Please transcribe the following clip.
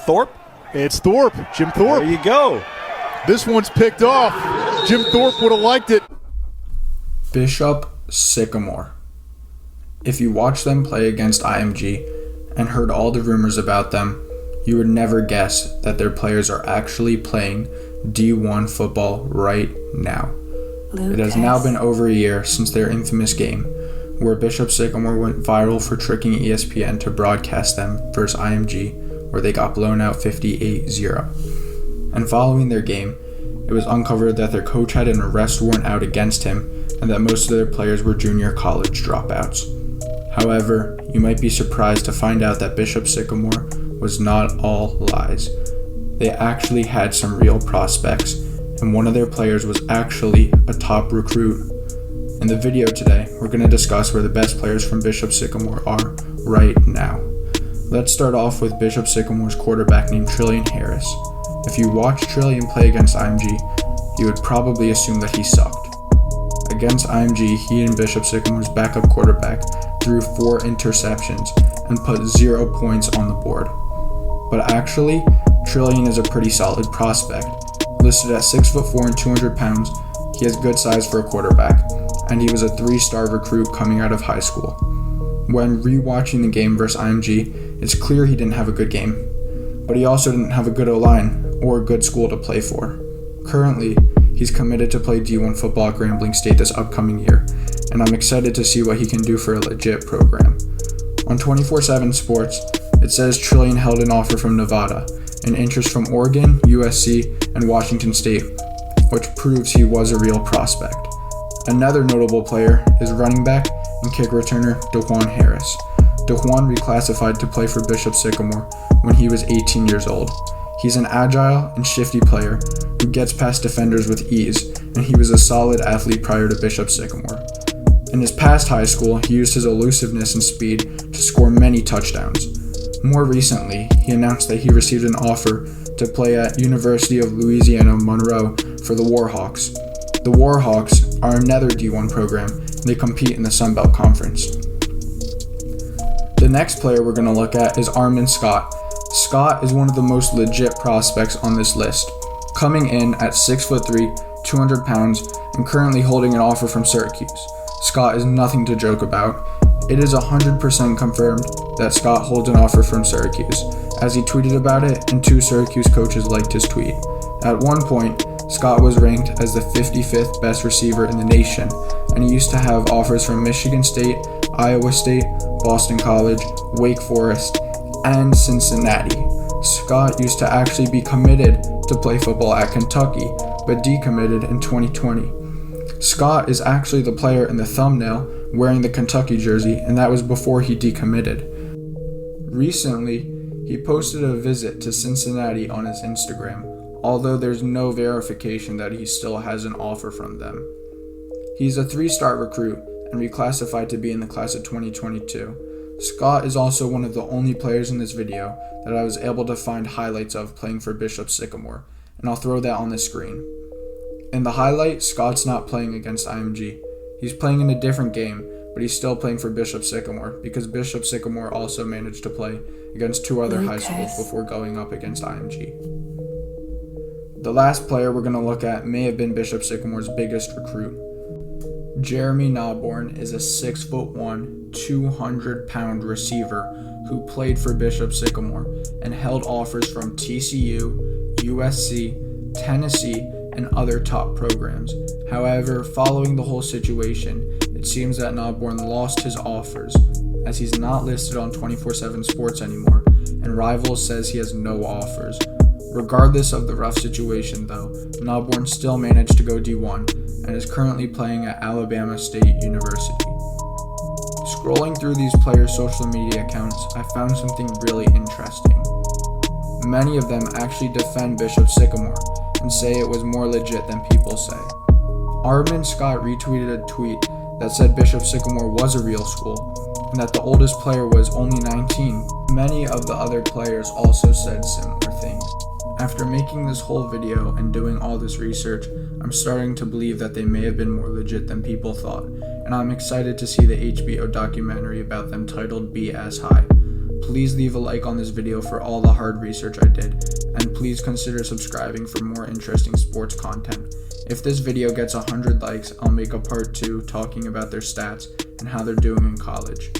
Thorpe? It's Thorpe, Jim Thorpe. There you go. This one's picked off. Jim Thorpe would have liked it. Bishop Sycamore. If you watched them play against IMG and heard all the rumors about them, you would never guess that their players are actually playing D1 football right now. It has now been over a year since their infamous game, where Bishop Sycamore went viral for tricking ESPN to broadcast them versus IMG, where they got blown out 58-0. And following their game, it was uncovered that their coach had an arrest warrant out against him and that most of their players were junior college dropouts. However, you might be surprised to find out that Bishop Sycamore was not all lies. They actually had some real prospects, and one of their players was actually a top recruit. In the video today, we're going to discuss where the best players from Bishop Sycamore are right now. Let's start off with Bishop Sycamore's quarterback named Trilian Harris. If you watched Trillian play against IMG, you would probably assume that he sucked. Against IMG, he and Bishop Sycamore's backup quarterback threw 4 interceptions and put 0 points on the board. But actually, Trillian is a pretty solid prospect. Listed at 6'4" and 200 pounds, he has good size for a quarterback, and he was a 3-star recruit coming out of high school. When rewatching the game versus IMG, it's clear he didn't have a good game, but he also didn't have a good O-line or a good school to play for. Currently, he's committed to play D1 football at Grambling State this upcoming year, and I'm excited to see what he can do for a legit program. On 24/7 Sports, it says Trillian held an offer from Nevada, and interest from Oregon, USC, and Washington State, which proves he was a real prospect. Another notable player is running back and kick returner Juan Harris. Dajuan reclassified to play for Bishop Sycamore when he was 18 years old. He's an agile and shifty player who gets past defenders with ease, and he was a solid athlete prior to Bishop Sycamore. In his past high school, he used his elusiveness and speed to score many touchdowns. More recently, he announced that he received an offer to play at University of Louisiana Monroe for the Warhawks. The Warhawks are another D1 program, and they compete in the Sun Belt Conference. The next player we're going to look at is Armin Scott. Scott is one of the most legit prospects on this list, coming in at 6'3", 200 pounds, and currently holding an offer from Syracuse. Scott is nothing to joke about. It is 100% confirmed that Scott holds an offer from Syracuse, as he tweeted about it and 2 Syracuse coaches liked his tweet. At one point, Scott was ranked as the 55th best receiver in the nation, and he used to have offers from Michigan State, Iowa State, Boston College, Wake Forest, and Cincinnati. Scott used to actually be committed to play football at Kentucky, but decommitted in 2020. Scott is actually the player in the thumbnail wearing the Kentucky jersey, and that was before he decommitted. Recently, he posted a visit to Cincinnati on his Instagram, although there's no verification that he still has an offer from them. He's a 3-star recruit and reclassified to be in the class of 2022. Scott is also one of the only players in this video that I was able to find highlights of playing for Bishop Sycamore, and I'll throw that on the screen. In the highlight, Scott's not playing against IMG. He's playing in a different game, but he's still playing for Bishop Sycamore because Bishop Sycamore also managed to play against 2 other high schools before going up against IMG. The last player we're going to look at may have been Bishop Sycamore's biggest recruit. Jeremy Naborne is a 6'1", 200-pound receiver who played for Bishop Sycamore and held offers from TCU, USC, Tennessee, and other top programs. However, following the whole situation, it seems that Naborne lost his offers, as he's not listed on 24/7 Sports anymore, and Rivals says he has no offers. Regardless of the rough situation though, Naborne still managed to go D1 and is currently playing at Alabama State University. Scrolling through these players' social media accounts, I found something really interesting. Many of them actually defend Bishop Sycamore and say it was more legit than people say. Armond Scott retweeted a tweet that said Bishop Sycamore was a real school and that the oldest player was only 19. Many of the other players also said similar things. After making this whole video and doing all this research, I'm starting to believe that they may have been more legit than people thought, and I'm excited to see the HBO documentary about them titled Be As High. Please leave a like on this video for all the hard research I did, and please consider subscribing for more interesting sports content. If this video gets 100 likes, I'll make a part 2 talking about their stats and how they're doing in college.